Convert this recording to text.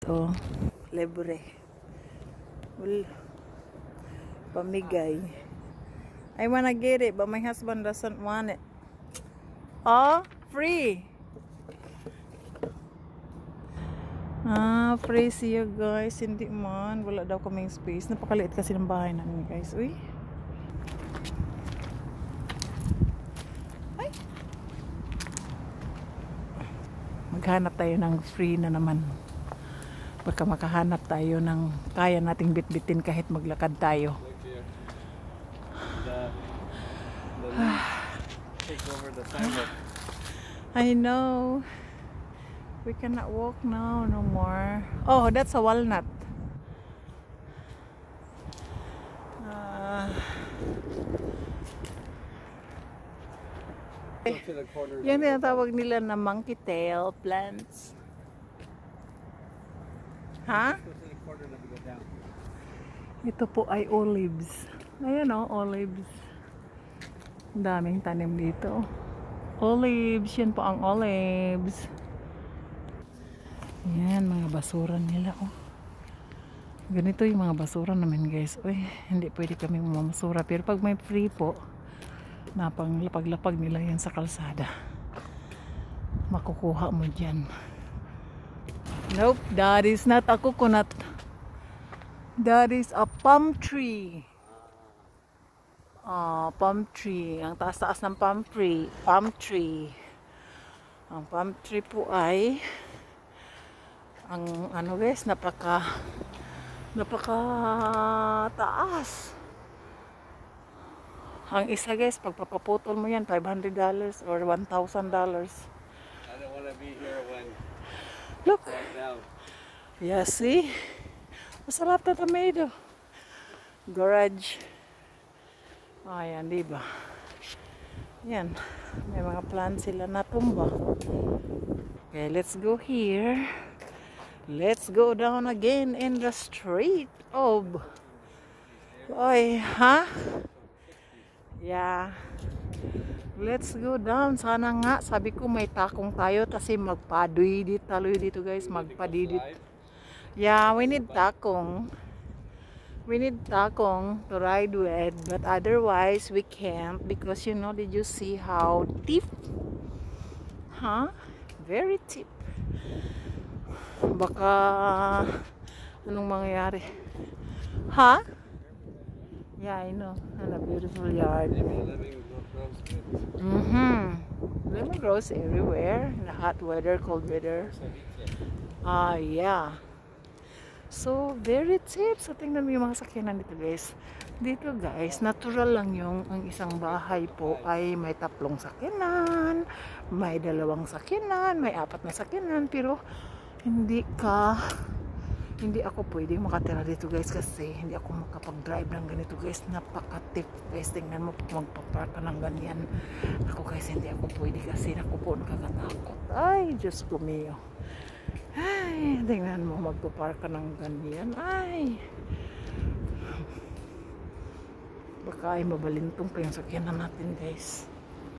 oh. Libre. Well, pamigay. I wanna get it, but my husband doesn't want it. Oh, free. Free siya guys. Hindi man. Wala daw kaming space. Napakaliit kasi ng bahay namin guys. Uy. Ay. Maghanap tayo ng free na naman. Baka makahanap tayo ng kaya nating bitbitin kahit maglakad tayo. I know. We cannot walk now no more. Oh, that's a walnut. Yan yung tawag nila na monkey tail plants. Ha? Ito po ay olives. Ayan o, olives. Daming tanim dito. Olives, yan po ang olives. Yan, mga basura nila oh. Ganito yung mga basura namin guys. Uy, hindi pwede kami mamasura. Pero pag may free po, napang lapag-lapag nila yan sa kalsada. Makukuha mo dyan. Nope, that is not a coconut. That is a palm tree. Palm tree. Ang taas-taas ng palm tree. Palm tree. Ang palm tree po ay ang ano guys, napaka taas. Ang isa guys, pagpapaputol mo yan, $500 or $1,000. I don't want to be here when look. right now. Yeah, see? Masarap na tomato. Garage. Ayan, diba? Yan. May mga plants sila na tumba. Okay, let's go here. Let's go down again in the street of... Oy, ha? Yeah. Let's go down. Sana nga, sabi ko may takong tayo kasi magpadidit taloy dito guys. Magpadidit. Yeah, we need takong. We need takong to ride with. But otherwise, we can't. Because you know, did you see how deep? Huh? Very deep. Baka anong mangyayari? Ha? Yeah, I know. And a beautiful yard. Lemon grows everywhere in the hot weather, cold weather. Yeah. So, very cheap. So, tingnan mo yung mga sakyanan dito guys. Dito guys, natural lang yung ang isang bahay po ay may 3 sakyanan, may 2 sakyanan, may 4 na sakyanan, pero hindi ako pwedeng makatira dito guys kasi hindi ako makapag-drive ng ganito guys. Napaka-tip guys. Tingnan mo pag magpapark ka ng ganyan. Ako guys hindi ako pwede kasi ako po nakakatakot. Ay, Diyos ko mio. Ay, tingnan mo magpapark ka ng ganyan. Ay, baka ay mabalintong pa yung sakyanan natin guys.